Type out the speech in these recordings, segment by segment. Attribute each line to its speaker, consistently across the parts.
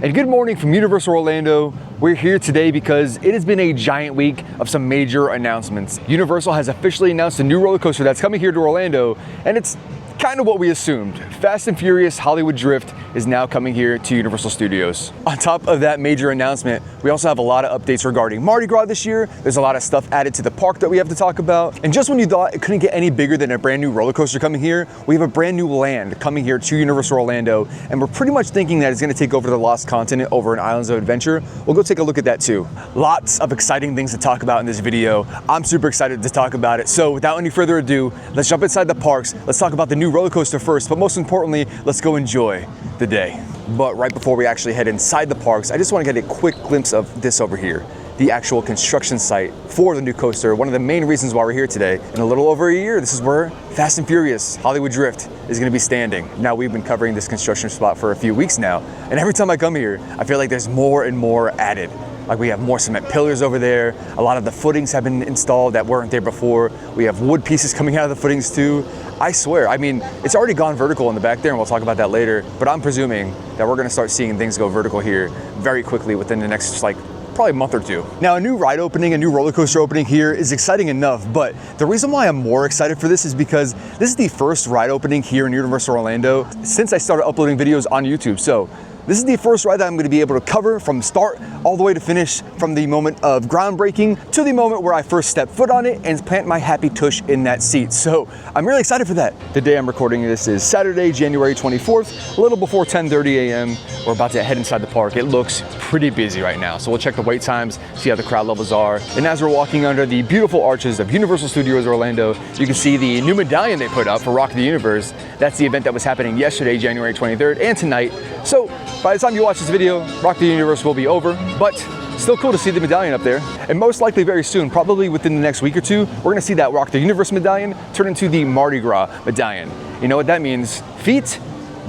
Speaker 1: And good morning from Universal Orlando. We're here today because it has been a giant week of some major announcements. Universal has officially announced a new roller coaster that's coming here to Orlando, and it's kind of what we assumed. Fast and Furious Hollywood Drift is now coming here to Universal Studios. On top of that major announcement, we also have a lot of updates regarding Mardi Gras this year. There's a lot of stuff added to the park that we have to talk about. And just when you thought it couldn't get any bigger than a brand new roller coaster coming here, we have a brand new land coming here to Universal Orlando. And we're pretty much thinking that it's gonna take over the Lost Continent over in Islands of Adventure. We'll go take a look at that too. Lots of exciting things to talk about in this video. I'm super excited to talk about it. So without any further ado, let's jump inside the parks. Let's talk about the new roller coaster first, but most importantly, let's go enjoy the day. But right before we actually head inside the parks, I just want to get a quick glimpse of this over here, the actual construction site for the new coaster. One of the main reasons why we're here today. In a little over a year, this is where Fast and Furious Hollywood Drift is going to be standing. Now, we've been covering this construction spot for a few weeks now, and every time I come here, I feel like there's more and more added. Like we have more cement pillars over there. A lot of the footings have been installed that weren't there before. We have wood pieces coming out of the footings too. I swear, I mean, it's already gone vertical in the back there, and we'll talk about that later, but I'm presuming that we're gonna start seeing things go vertical here very quickly within the next, probably a month or two. Now, a new ride opening, a new roller coaster opening here is exciting enough, but the reason why I'm more excited for this is because this is the first ride opening here in Universal Orlando since I started uploading videos on YouTube. So this is the first ride that I'm going to be able to cover from start all the way to finish, from the moment of groundbreaking to the moment where I first step foot on it and plant my happy tush in that seat. So I'm really excited for that. The day I'm recording this is Saturday, January 24th, a little before 10:30 a.m. We're about to head inside the park. It looks pretty busy right now. So we'll check the wait times, see how the crowd levels are. And as we're walking under the beautiful arches of Universal Studios Orlando, you can see the new medallion they put up for Rock the Universe. That's the event that was happening yesterday, January 23rd, and tonight. So by the time you watch this video, Rock the Universe will be over, but still cool to see the medallion up there. And most likely very soon, probably within the next week or two, we're gonna see that Rock the Universe medallion turn into the Mardi Gras medallion. You know what that means? Feet,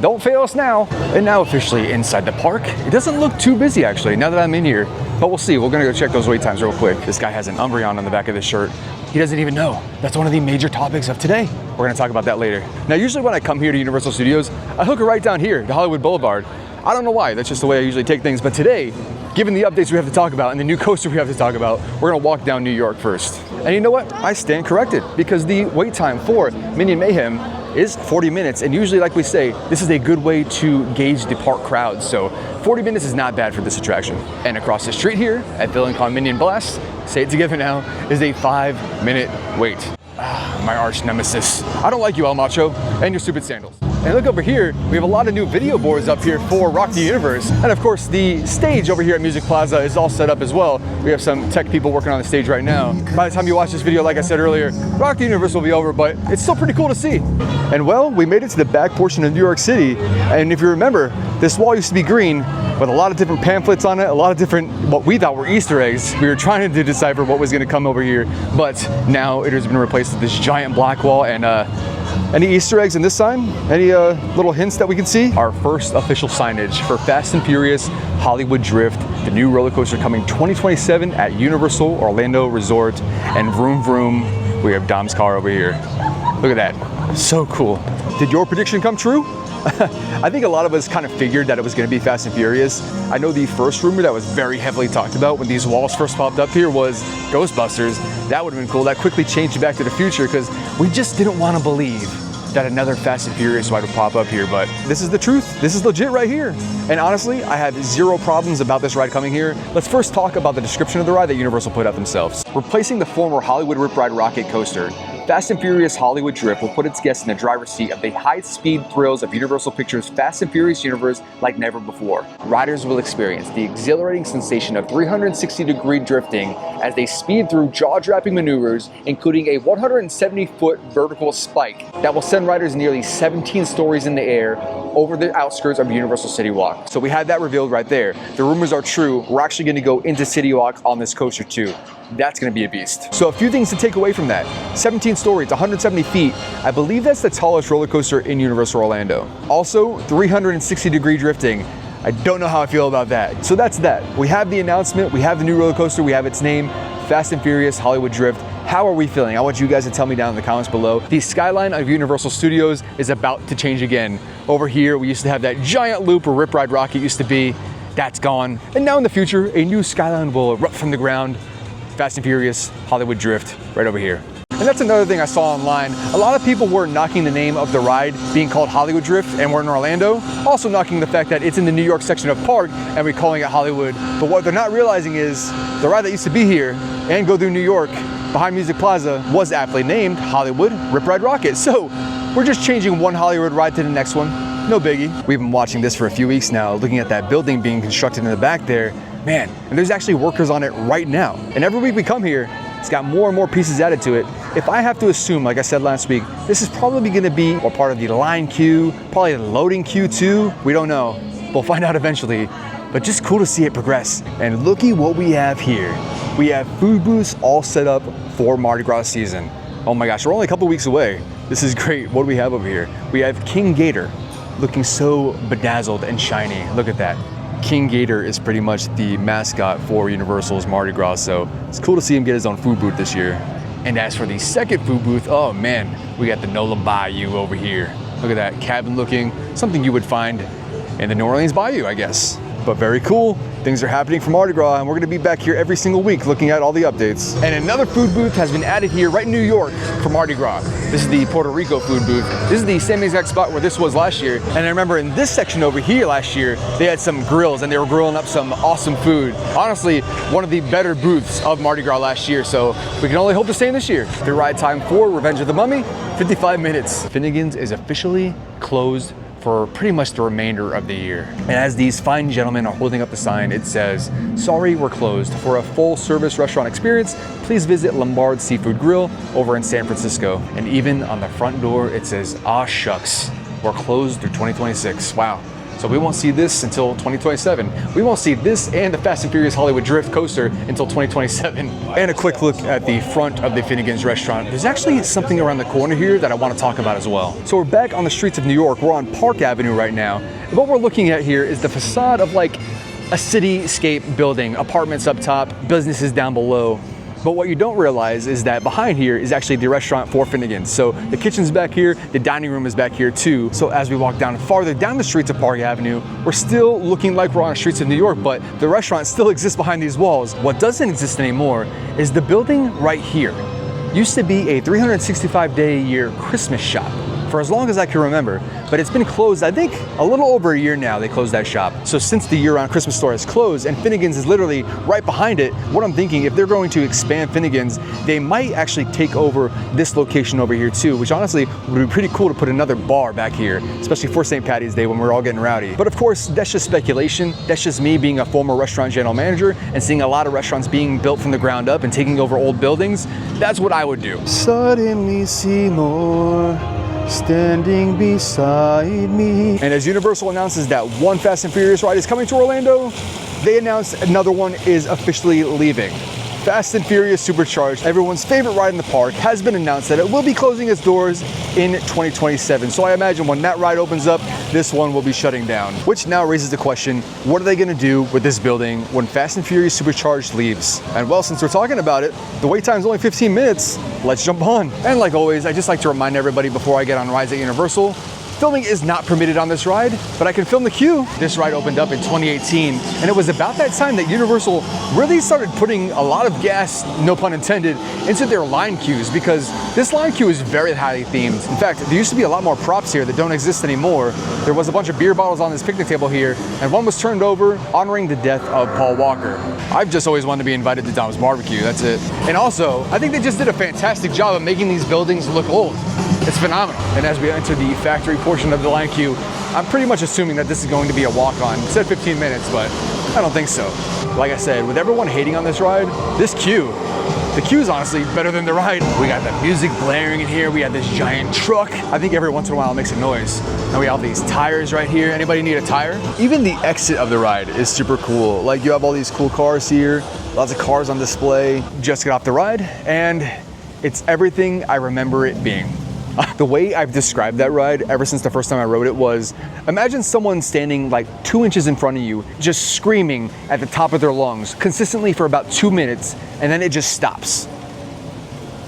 Speaker 1: don't fail us now. And now officially inside the park. It doesn't look too busy actually, now that I'm in here, but we'll see. We're gonna go check those wait times real quick. This guy has an Umbreon on the back of his shirt. He doesn't even know. That's one of the major topics of today. We're gonna talk about that later. Now, usually when I come here to Universal Studios, I hook it right down here to Hollywood Boulevard. I don't know why, that's just the way I usually take things. But today, given the updates we have to talk about and the new coaster we have to talk about, we're gonna walk down New York first. And you know what? I stand corrected, because the wait time for Minion Mayhem is 40 minutes. And usually, like we say, this is a good way to gauge the park crowds. So 40 minutes is not bad for this attraction. And across the street here at VillainCon Minion Blast, say it together now, is a 5-minute wait. My arch nemesis. I don't like you, El Macho, and your stupid sandals. And look over here, we have a lot of new video boards up here for Rock the Universe. And of course, the stage over here at Music Plaza is all set up as well. We have some tech people working on the stage right now. By the time you watch this video, like I said earlier, Rock the Universe will be over, but it's still pretty cool to see. And well, we made it to the back portion of New York City. And if you remember, this wall used to be green with a lot of different pamphlets on it, a lot of different, what we thought were Easter eggs. We were trying to decipher what was gonna come over here, but now it has been replaced with this giant black wall. And any Easter eggs in this sign? Any little hints that we can see? Our first official signage for Fast and Furious Hollywood Drift, the new roller coaster coming 2027 at Universal Orlando Resort. And vroom vroom, we have Dom's car over here. Look at that, so cool. Did your prediction come true? I think a lot of us kind of figured that it was going to be Fast and Furious. I know the first rumor that was very heavily talked about when these walls first popped up here was Ghostbusters. That would have been cool. That quickly changed to Back to the Future because we just didn't want to believe that another Fast and Furious ride would pop up here, but this is the truth. This is legit right here. And honestly, I have zero problems about this ride coming here. Let's first talk about the description of the ride that Universal put out themselves. Replacing the former Hollywood Rip Ride rocket coaster, Fast and Furious Hollywood Drift will put its guests in the driver's seat of the high-speed thrills of Universal Pictures' Fast and Furious universe like never before. Riders will experience the exhilarating sensation of 360-degree drifting as they speed through jaw-dropping maneuvers, including a 170-foot vertical spike that will send riders nearly 17 stories in the air over the outskirts of Universal City Walk. So we had that revealed right there. The rumors are true. We're actually going to go into City Walk on this coaster too. That's going to be a beast. So a few things to take away from that. 17 stories, 170 feet. I believe that's the tallest roller coaster in Universal Orlando. Also, 360-degree drifting. I don't know how I feel about that. So that's that. We have the announcement, we have the new roller coaster, we have its name, Fast and Furious Hollywood Drift. How are we feeling? I want you guys to tell me down in the comments below. The skyline of Universal Studios is about to change again. Over here, we used to have that giant loop where Rip Ride Rocket used to be. That's gone. And now in the future, a new skyline will erupt from the ground. Fast and Furious Hollywood Drift right over here. And that's another thing I saw online. A lot of people were knocking the name of the ride being called Hollywood Drift, and we're in Orlando. Also knocking the fact that it's in the New York section of Park and we're calling it Hollywood. But what they're not realizing is the ride that used to be here and go through New York behind Music Plaza was aptly named Hollywood Rip Ride Rocket. So we're just changing one Hollywood ride to the next one. No biggie. We've been watching this for a few weeks now, looking at that building being constructed in the back there. Man, and there's actually workers on it right now. And every week we come here, it's got more and more pieces added to it. If I have to assume, like I said last week, this is probably gonna be a part of the line queue, probably the loading queue too. We don't know. We'll find out eventually. But just cool to see it progress. And looky what we have here. We have food booths all set up for Mardi Gras season. Oh my gosh, we're only a couple weeks away. This is great. What do we have over here? We have King Gator looking so bedazzled and shiny. Look at that. King Gator is pretty much the mascot for Universal's Mardi Gras, so it's cool to see him get his own food booth this year. And as for the second food booth, oh man, we got the Nola Bayou over here. Look at that, cabin looking, something you would find in the New Orleans Bayou, I guess. But very cool. Things are happening for Mardi Gras, and we're gonna be back here every single week looking at all the updates. And another food booth has been added here right in New York for Mardi Gras. This is the Puerto Rico food booth. This is the same exact spot where this was last year. And I remember in this section over here last year, they had some grills and they were grilling up some awesome food. Honestly, one of the better booths of Mardi Gras last year, so we can only hope to stay in this year. The ride time for Revenge of the Mummy, 55 minutes. Finnegan's is officially closed for pretty much the remainder of the year. And as these fine gentlemen are holding up the sign, it says, "Sorry, we're closed. For a full service restaurant experience, please visit Lombard Seafood Grill over in San Francisco." And even on the front door, it says, "Ah shucks, we're closed through 2026. Wow. So we won't see this until 2027. We won't see this and the Fast and Furious Hollywood Drift coaster until 2027. And a quick look at the front of the Finnegan's restaurant. There's actually something around the corner here that I want to talk about as well. So we're back on the streets of New York. We're on Park Avenue right now. And what we're looking at here is the facade of like a cityscape building, apartments up top, businesses down below. But what you don't realize is that behind here is actually the restaurant for Finnegan's. So the kitchen's back here, the dining room is back here too. So as we walk down farther down the streets of Park Avenue, we're still looking like we're on the streets of New York, but the restaurant still exists behind these walls. What doesn't exist anymore is the building right here. Used to be a 365-day-a-year Christmas shop for as long as I can remember, but it's been closed, I think, a little over a year now they closed that shop. So since the year-round Christmas store has closed and Finnegan's is literally right behind it, what I'm thinking, if they're going to expand Finnegan's, they might actually take over this location over here too, which honestly would be pretty cool to put another bar back here, especially for St. Patty's Day when we're all getting rowdy. But of course, that's just speculation. That's just me being a former restaurant general manager and seeing a lot of restaurants being built from the ground up and taking over old buildings. That's what I would do. Suddenly Seymour standing beside me. And as Universal announces that one Fast and Furious ride is coming to Orlando, they announced another one is officially leaving. Fast and Furious Supercharged, everyone's favorite ride in the park, has been announced that it will be closing its doors in 2027. So I imagine when that ride opens up, this one will be shutting down. Which now raises the question, what are they gonna do with this building when Fast and Furious Supercharged leaves? And well, since we're talking about it, the wait time is only 15 minutes, let's jump on. And like always, I just like to remind everybody before I get on rides at Universal, filming is not permitted on this ride, but I can film the queue. This ride opened up in 2018, and it was about that time that Universal really started putting a lot of gas, no pun intended, into their line queues, because this line queue is very highly themed. In fact, there used to be a lot more props here that don't exist anymore. There was a bunch of beer bottles on this picnic table here, and one was turned over honoring the death of Paul Walker. I've just always wanted to be invited to Dom's Barbecue, that's it. And also, I think they just did a fantastic job of making these buildings look old. It's phenomenal. And as we enter the factory portion of the line queue, I'm pretty much assuming that this is going to be a walk-on. It said 15 minutes, but I don't think so. Like I said, with everyone hating on this ride, the queue is honestly better than the ride. We got the music blaring in here. We have this giant truck. I think every once in a while it makes a noise. And we have these tires right here. Anybody need a tire? Even the exit of the ride is super cool. Like you have all these cool cars here, lots of cars on display. Just got off the ride and it's everything I remember it being. The way I've described that ride ever since the first time I rode it was, imagine someone standing like 2 inches in front of you, just screaming at the top of their lungs consistently for about 2 minutes, and then it just stops.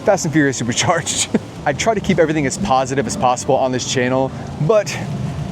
Speaker 1: Fast and Furious Supercharged. I try to keep everything as positive as possible on this channel, but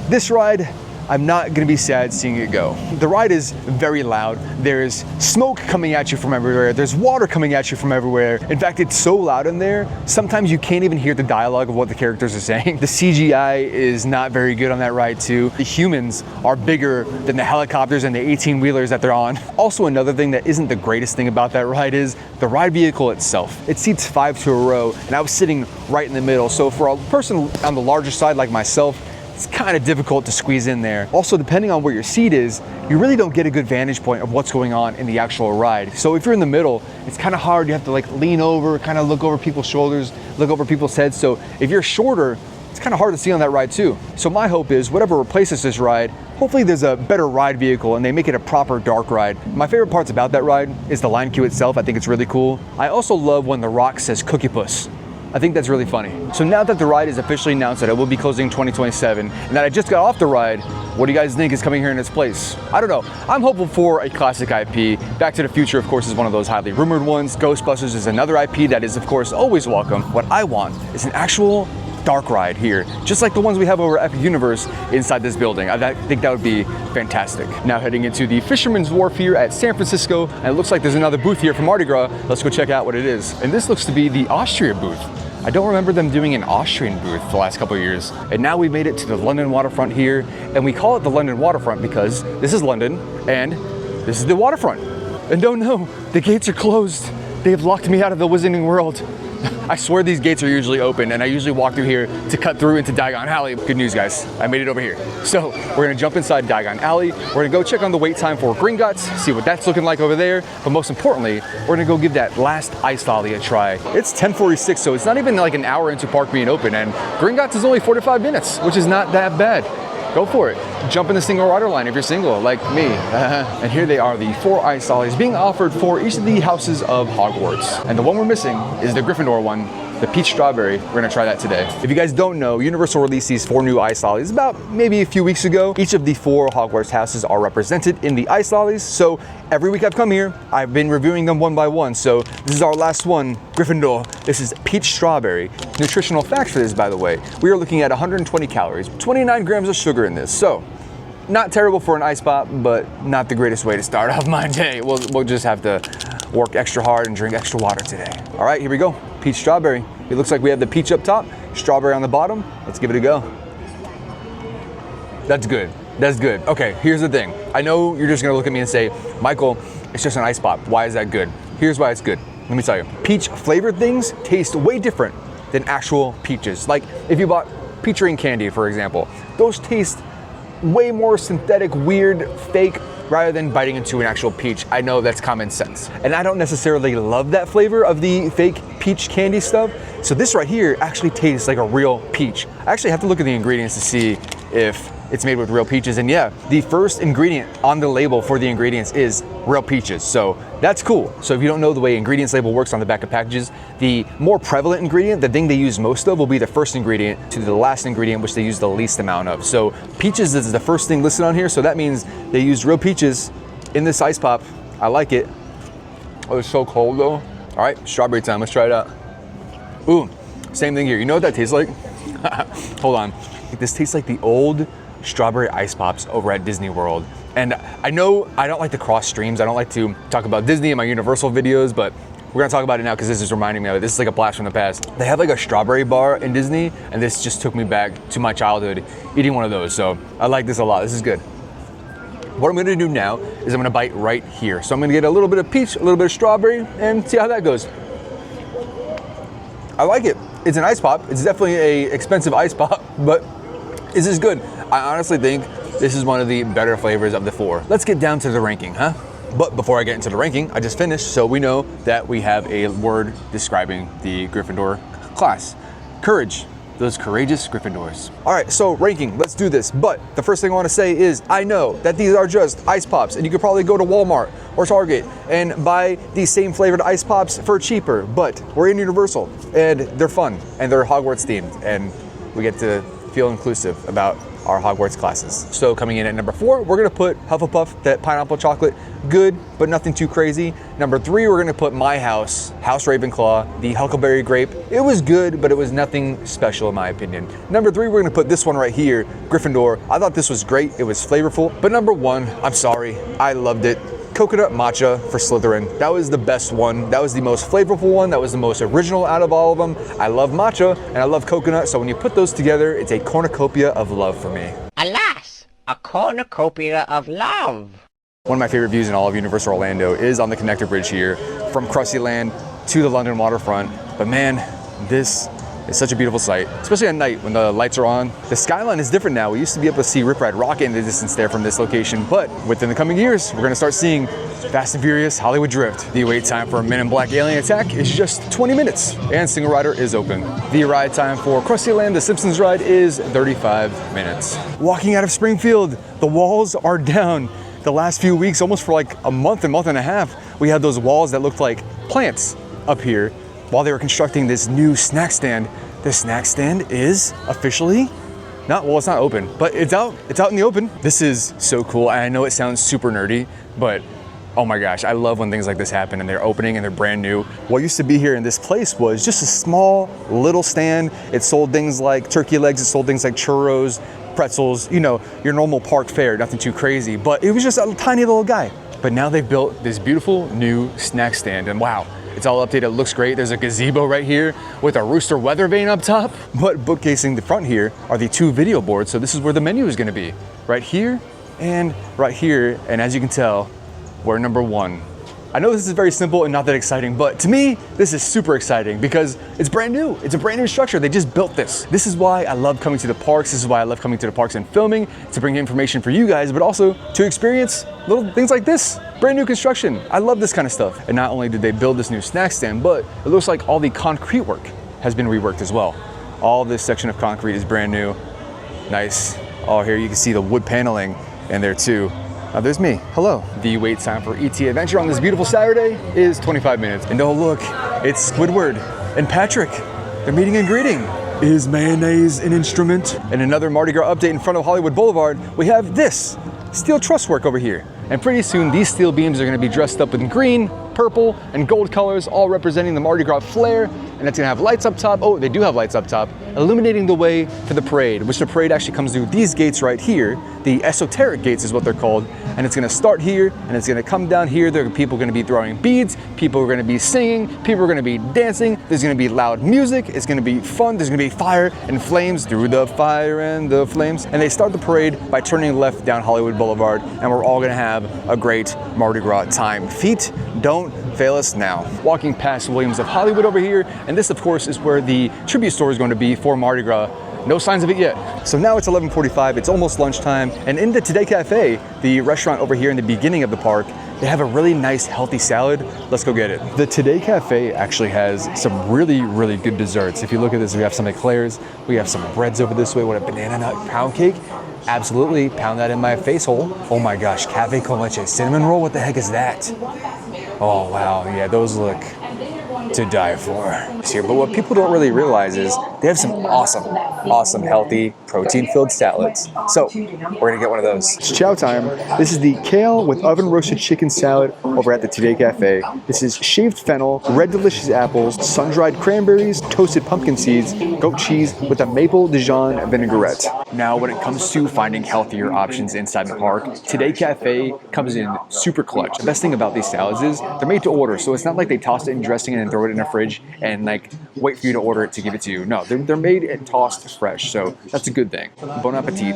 Speaker 1: this ride I'm not gonna be sad seeing it go. The ride is very loud. There's smoke coming at you from everywhere. There's water coming at you from everywhere. In fact, it's so loud in there, sometimes you can't even hear the dialogue of what the characters are saying. The CGI is not very good on that ride too. The humans are bigger than the helicopters and the 18-wheelers that they're on. Also, another thing that isn't the greatest thing about that ride is the ride vehicle itself. It seats 5 to a row, and I was sitting right in the middle. So for a person on the larger side like myself, it's kind of difficult to squeeze in there. Also, depending on where your seat is, you really don't get a good vantage point of what's going on in the actual ride. So if you're in the middle, it's kind of hard. You have to like lean over, kind of look over people's shoulders, look over people's heads. So if you're shorter, it's kind of hard to see on that ride too. So my hope is whatever replaces this ride, hopefully there's a better ride vehicle and they make it a proper dark ride. My favorite parts about that ride is the line queue itself. I think it's really cool. I also love when The Rock says Cookie Puss. I think that's really funny. So now that the ride is officially announced that it will be closing in 2027 and that I just got off the ride, what do you guys think is coming here in its place? I don't know. I'm hopeful for a classic IP. Back to the Future, of course, is one of those highly rumored ones. Ghostbusters is another IP that is, of course, always welcome. What I want is an actual dark ride here, just like the ones we have over Epic Universe inside this building. I think that would be fantastic. Now heading into the Fisherman's Wharf here at San Francisco, and it looks like there's another booth here for Mardi Gras. Let's go check out what it is. And this looks to be the Austria booth. I don't remember them doing an Austrian booth the last couple of years. And now we made it to the London waterfront here, and we call it the London waterfront because this is London and this is the waterfront. And don't know, the gates are closed. They have locked me out of the Wizarding World. I swear these gates are usually open, and I usually walk through here to cut through into Diagon Alley. Good news, guys, I made it over here. So we're gonna jump inside Diagon Alley. We're gonna go check on the wait time for Gringotts, see what that's looking like over there. But most importantly, we're gonna go give that last ice lolly a try. It's 10:46, so it's not even like an hour into park being open, and Gringotts is only 45 minutes, which is not that bad. Go for it. Jump in the single rider line if you're single, like me. And here they are, the 4 ice lollies being offered for each of the houses of Hogwarts. And the one we're missing is the Gryffindor one, the peach strawberry. We're gonna try that today. If you guys don't know, Universal released these 4 new ice lollies about maybe a few weeks ago. Each of the 4 Hogwarts houses are represented in the ice lollies. So every week I've come here, I've been reviewing them one by one. So this is our last one, Gryffindor. This is peach strawberry. Nutritional fact for this, by the way, we are looking at 120 calories, 29 grams of sugar in this. So not terrible for an ice pop, but not the greatest way to start off my day. We'll just have to work extra hard and drink extra water today. All right, here we go. Peach strawberry. It looks like we have the peach up top, strawberry on the bottom. Let's give it a go. That's good. That's good. Okay, here's the thing. I know you're just gonna look at me and say, Michael, it's just an ice pop. Why is that good? Here's why it's good. Let me tell you. Peach flavored things taste way different than actual peaches. Like if you bought peach ring candy, for example, those taste way more synthetic, weird, fake, rather than biting into an actual peach. I know that's common sense. And I don't necessarily love that flavor of the fake peach candy stuff. So this right here actually tastes like a real peach. I actually have to look at the ingredients to see if it's made with real peaches. And yeah, the first ingredient on the label for the ingredients is real peaches. So that's cool. So if you don't know the way ingredients label works on the back of packages, the more prevalent ingredient, the thing they use most of, will be the first ingredient to the last ingredient, which they use the least amount of. So peaches is the first thing listed on here. So that means they used real peaches in this ice pop. I like it. Oh, it's so cold though. All right, strawberry time, let's try it out. Ooh, same thing here. You know what that tastes like? Hold on. This tastes like the old strawberry ice pops over at Disney World. And I know I don't like to cross streams. I don't like to talk about Disney in my Universal videos, but we're gonna talk about it now because this is reminding me of it. This is like a blast from the past. They have like a strawberry bar in Disney, and this just took me back to my childhood eating one of those. So I like this a lot. This is good. What I'm gonna do now is I'm gonna bite right here. So I'm gonna get a little bit of peach, a little bit of strawberry, and see how that goes. I like it. It's an ice pop. It's definitely an expensive ice pop, but this is good. I honestly think this is one of the better flavors of the 4. Let's get down to the ranking, huh? But before I get into the ranking, I just finished, so we know that we have a word describing the Gryffindor class. Courage. Those courageous Gryffindors. All right, so ranking, let's do this. But the first thing I wanna say is, I know that these are just ice pops, and you could probably go to Walmart or Target and buy these same flavored ice pops for cheaper, but we're in Universal, and they're fun, and they're Hogwarts themed, and we get to feel inclusive about our Hogwarts classes. So coming in at number 4, we're gonna put Hufflepuff, that pineapple chocolate, good, but nothing too crazy. Number 3, we're gonna put my house, House Ravenclaw, the Huckleberry Grape. It was good, but it was nothing special in my opinion. Number 3, we're gonna put this one right here, Gryffindor. I thought this was great, it was flavorful. But number 1, I'm sorry, I loved it. Coconut matcha for Slytherin. That was the best one. That was the most flavorful one. That was the most original out of all of them. I love matcha and I love coconut, so when you put those together, it's a cornucopia of love for me.
Speaker 2: Alas, a cornucopia of love.
Speaker 1: One of my favorite views in all of Universal Orlando is on the connector bridge here, from Krusty Land to the London waterfront. But man, this is such a beautiful sight, especially at night when the lights are on. The skyline is different now. We used to be able to see Rip Ride Rocket in the distance there from this location, but within the coming years, we're gonna start seeing Fast and Furious Hollywood Drift. The wait time for a Men in Black alien attack is just 20 minutes, and single rider is open. The ride time for Krusty Land, the Simpsons ride, is 35 minutes. Walking out of Springfield, the walls are down. The last few weeks, almost for like a month and a half, we had those walls that looked like plants up here while they were constructing this new snack stand. The snack stand is officially it's not open, but it's out in the open. This is so cool. I know it sounds super nerdy, but oh my gosh, I love when things like this happen and they're opening and they're brand new. What used to be here in this place was just a small little stand. It sold things like turkey legs, it sold things like churros, pretzels, you know, your normal park fare, nothing too crazy, but it was just a tiny little guy. But now they've built this beautiful new snack stand, and wow, it's all updated, it looks great. There's a gazebo right here with a rooster weather vane up top. But bookcasing the front here are the 2 video boards, so this is where the menu is gonna be. Right here and right here, and as you can tell, we're number 1. I know this is very simple and not that exciting, but to me, this is super exciting because it's brand new. It's a brand new structure. They just built this. This is why I love coming to the parks. This is why I love coming to the parks and filming, to bring information for you guys, but also to experience little things like this. Brand new construction. I love this kind of stuff. And not only did they build this new snack stand, but it looks like all the concrete work has been reworked as well. All this section of concrete is brand new. Nice. Oh, here you can see the wood paneling in there too. There's me, hello. The wait time for ET Adventure on this beautiful Saturday is 25 minutes. And oh look, it's Squidward and Patrick. They're meeting and greeting. Is mayonnaise an instrument? And another Mardi Gras update in front of Hollywood Boulevard, we have this steel truss work over here. And pretty soon these steel beams are gonna be dressed up in green, purple, and gold colors, all representing the Mardi Gras flair. And it's gonna have lights up top. Oh, they do have lights up top, illuminating the way for the parade, which the parade actually comes through these gates right here. The esoteric gates is what they're called. And it's gonna start here, and it's gonna come down here. There are people gonna be throwing beads, people are gonna be singing, people are gonna be dancing, there's gonna be loud music, it's gonna be fun, there's gonna be fire and flames, through the fire and the flames. And they start the parade by turning left down Hollywood Boulevard, and we're all gonna have a great Mardi Gras time. Feet don't fail us now. Walking past Williams of Hollywood over here, and this of course is where the tribute store is going to be for Mardi Gras. No signs of it yet. So now it's 11:45, it's almost lunchtime, and in the Today Cafe, the restaurant over here in the beginning of the park, they have a really nice healthy salad. Let's go get it. The Today Cafe actually has some really, really good desserts. If you look at this, we have some eclairs, we have some breads over this way, what a banana nut pound cake. Absolutely, pound that in my face hole. Oh my gosh, cafe con leche cinnamon roll, what the heck is that? Oh wow, yeah, those look to die for. Here, but what people don't really realize is they have some awesome, healthy, protein-filled salads. So we're gonna get one of those. It's chow time. This is the kale with oven-roasted chicken salad over at the Today Cafe. This is shaved fennel, red delicious apples, sun-dried cranberries, toasted pumpkin seeds, goat cheese with a maple Dijon vinaigrette. Now, when it comes to finding healthier options inside the park, Today Cafe comes in super clutch. The best thing about these salads is they're made to order, so it's not like they toss it in dressing and then throw it in a fridge and like wait for you to order it to give it to you. No, they're made and tossed fresh, so that's a good thing. Bon appetit.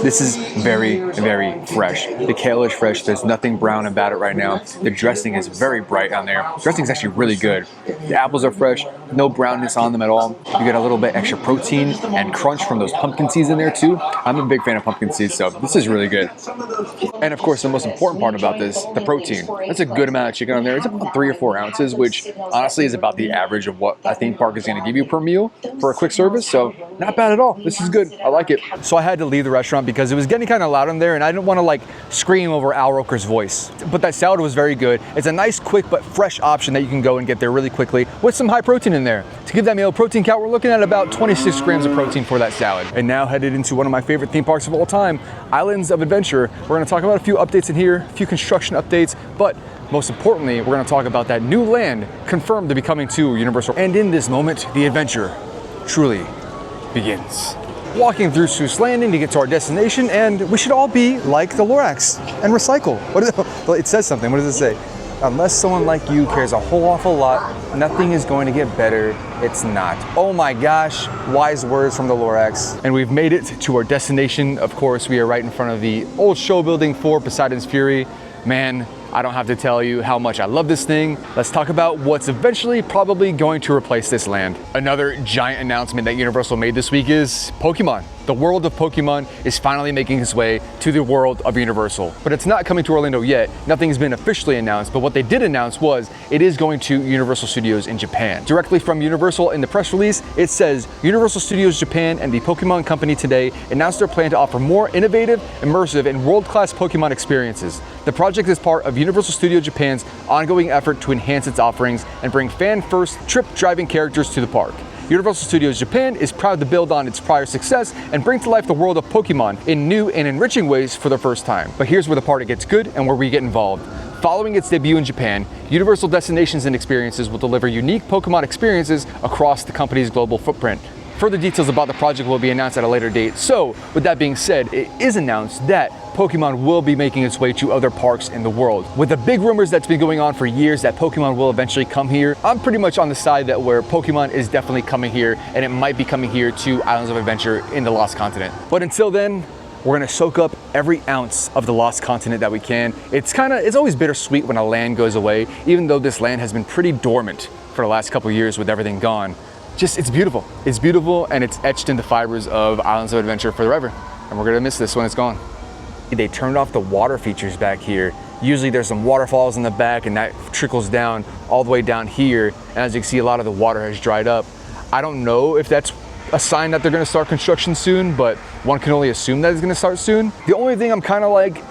Speaker 1: This is very, very fresh. The kale is fresh. There's nothing brown about it right now. The dressing is very bright on there. The dressing is actually really good. The apples are fresh, no brownness on them at all. You get a little bit extra protein and crunch from those pumpkin seeds in there too. I'm a big fan of pumpkin seeds, so this is really good. And of course, the most important part about this, the protein. That's a good amount of chicken on there. It's about 3 or 4 ounces, which honestly is about the average of what a theme park is going to give you per meal for a quick service. So not bad at at all. This is good. I like it. So I had to leave the restaurant because it was getting kind of loud in there and I didn't want to like scream over Al Roker's voice. But that salad was very good. It's a nice, quick, but fresh option that you can go and get there really quickly with some high protein in there. To give that meal a protein count, we're looking at about 26 grams of protein for that salad. And now headed into one of my favorite theme parks of all time, Islands of Adventure. We're gonna talk about a few updates in here, a few construction updates, but most importantly, we're gonna talk about that new land confirmed to be coming to Universal. And in this moment, the adventure truly begins. Walking through Seuss Landing to get to our destination, and we should all be like the Lorax and recycle. What is it? It says something. What does it say? Unless someone like you cares a whole awful lot, nothing is going to get better. It's not. Oh my gosh, wise words from the Lorax. And we've made it to our destination. Of course, we are right in front of the old show building for Poseidon's Fury. Man, I don't have to tell you how much I love this thing. Let's talk about what's eventually probably going to replace this land. Another giant announcement that Universal made this week is Pokémon. The world of Pokémon is finally making its way to the world of Universal. But it's not coming to Orlando yet. Nothing's been officially announced, but what they did announce was it is going to Universal Studios in Japan. Directly from Universal in the press release, it says, Universal Studios Japan and the Pokémon Company today announced their plan to offer more innovative, immersive, and world-class Pokémon experiences. The project is part of Universal Studios Japan's ongoing effort to enhance its offerings and bring fan-first, trip-driving characters to the park. Universal Studios Japan is proud to build on its prior success and bring to life the world of Pokémon in new and enriching ways for the first time. But here's where the part gets good and where we get involved. Following its debut in Japan, Universal Destinations and Experiences will deliver unique Pokémon experiences across the company's global footprint. Further details about the project will be announced at a later date. So, with that being said, it is announced that Pokémon will be making its way to other parks in the world. With the big rumors that's been going on for years that Pokémon will eventually come here, I'm pretty much on the side that where Pokémon is definitely coming here, and it might be coming here to Islands of Adventure in the Lost Continent. But until then, we're gonna soak up every ounce of the Lost Continent that we can. It's always bittersweet when a land goes away, even though this land has been pretty dormant for the last couple of years with everything gone. It's beautiful. It's beautiful and it's etched in the fibers of Islands of Adventure forever. And we're gonna miss this when it's gone. They turned off the water features back here. Usually there's some waterfalls in the back and that trickles down all the way down here. And as you can see, a lot of the water has dried up. I don't know if that's a sign that they're gonna start construction soon, but one can only assume that it's gonna start soon. The only thing I'm kind of like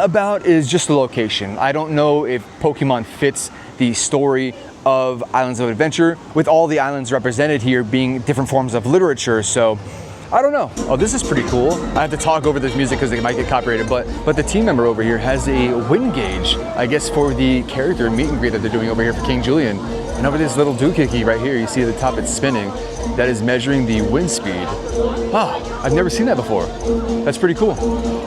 Speaker 1: about is just the location. I don't know if Pokemon fits the story of Islands of Adventure, with all the islands represented here being different forms of literature, so I don't know. Oh, this is pretty cool. I have to talk over this music because they might get copyrighted, but the team member over here has a wind gauge, I guess for the character meet and greet that they're doing over here for King Julian. And over this little doohickey right here, you see at the top it's spinning. That is measuring the wind speed. Ah, I've never seen that before. That's pretty cool.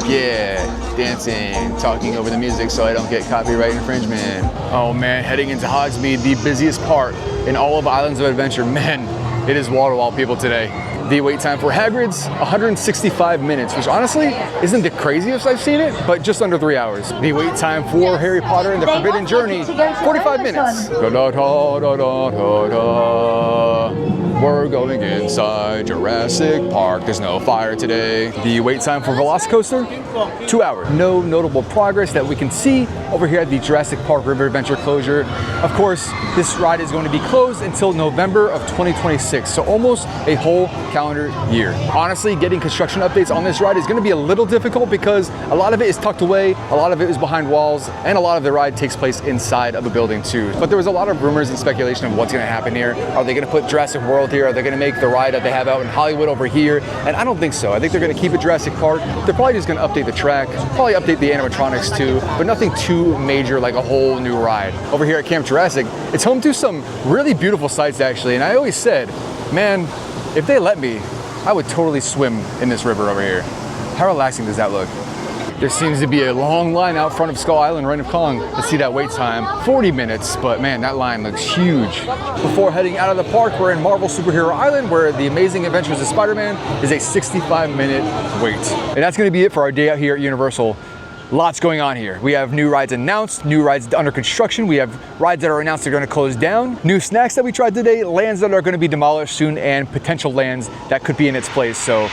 Speaker 1: Yeah, dancing, talking over the music so I don't get copyright infringement. Oh man, heading into Hogsmeade, the busiest part in all of Islands of Adventure. Man, it is wall-to-wall people today. The wait time for Hagrid's, 165 minutes, which honestly isn't the craziest I've seen it, but just under 3 hours. The wait time for Harry Potter and the Forbidden Journey, 45 minutes. Da, da, da, da, da, da, da. We're going inside Jurassic Park. There's no fire today. The wait time for Velocicoaster, 2 hours. No notable progress that we can see over here at the Jurassic Park River Adventure closure. Of course, this ride is going to be closed until November of 2026, so almost a whole calendar year. Honestly, getting construction updates on this ride is going to be a little difficult because a lot of it is tucked away, a lot of it is behind walls, and a lot of the ride takes place inside of a building too. But there was a lot of rumors and speculation of what's going to happen here. Are they going to put Jurassic World here? Are they going to make the ride that they have out in Hollywood over here? And I don't think so. I think they're going to keep it Jurassic Park. They're probably just going to update the track, probably update the animatronics too, but nothing too major like a whole new ride. Over here at Camp Jurassic, it's home to some really beautiful sights actually, and I always said, man, if they let me, I would totally swim in this river over here. How relaxing does that look? There seems to be a long line out front of Skull Island, Reign of Kong. Let's see that wait time, 40 minutes, but man, that line looks huge. Before heading out of the park, we're in Marvel Superhero Island, where The Amazing Adventures of Spider-Man is a 65-minute wait. And that's gonna be it for our day out here at Universal. Lots going on here. We have new rides announced, new rides under construction. We have rides that are announced they're gonna close down, new snacks that we tried today, lands that are gonna be demolished soon, and potential lands that could be in its place. So,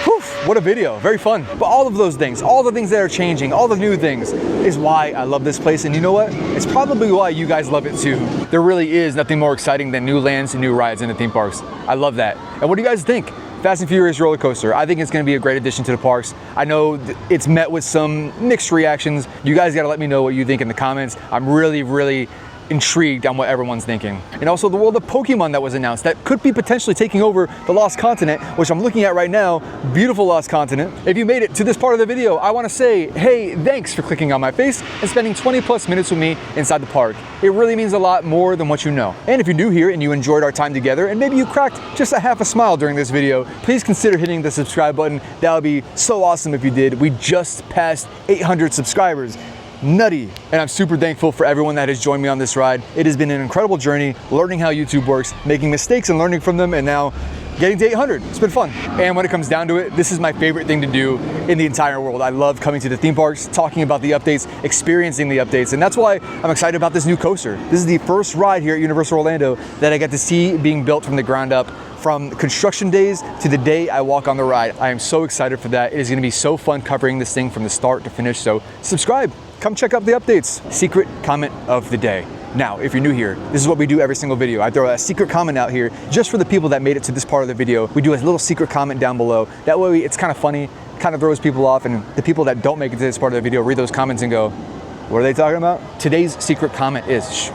Speaker 1: whew, what a video, very fun. But all of those things, all the things that are changing, all the new things is why I love this place. And you know what? It's probably why you guys love it too. There really is nothing more exciting than new lands and new rides in the theme parks. I love that. And what do you guys think? Fast and Furious roller coaster. I think it's going to be a great addition to the parks. I know it's met with some mixed reactions. You guys got to let me know what you think in the comments. I'm really intrigued on what everyone's thinking. And also the world of Pokemon that was announced that could be potentially taking over the Lost Continent, which I'm looking at right now. Beautiful Lost Continent. If you made it to this part of the video, I want to say, hey, thanks for clicking on my face and spending 20+ minutes with me inside the park. It really means a lot more than what you know. And if you're new here and you enjoyed our time together and maybe you cracked just a half a smile during this video, please consider hitting the subscribe button. That would be so awesome if you did. We just passed 800 subscribers. Nutty. And I'm super thankful for everyone that has joined me on this ride. It has been an incredible journey, learning how YouTube works, making mistakes and learning from them, and now getting to 800. It's been fun. And when it comes down to it, this is my favorite thing to do in the entire world. I love coming to the theme parks, talking about the updates, experiencing the updates, and that's why I'm excited about this new coaster. This is the first ride here at Universal Orlando that I get to see being built from the ground up, from construction days to the day I walk on the ride. I am so excited for that. It is gonna be so fun covering this thing from the start to finish, so subscribe. Come check out the updates. Secret comment of the day. Now, if you're new here, this is what we do every single video. I throw a secret comment out here just for the people that made it to this part of the video. We do a little secret comment down below. That way it's kind of funny, kind of throws people off, and the people that don't make it to this part of the video read those comments and go, what are they talking about? Today's secret comment is, shh,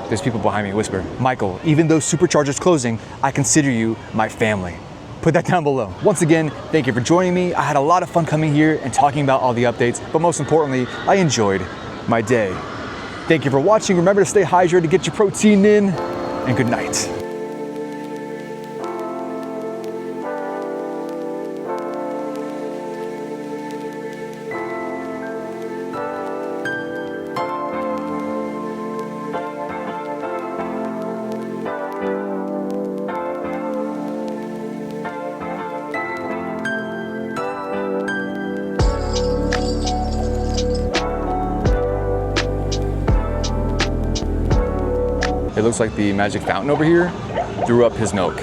Speaker 1: there's people behind me, whisper, Michael, even though Supercharged is closing, I consider you my family. Put that down below. Once again, thank you for joining me. I had a lot of fun coming here and talking about all the updates, but most importantly, I enjoyed my day. Thank you for watching. Remember to stay hydrated, get your protein in, and good night. It looks like the magic fountain over here threw up his milk.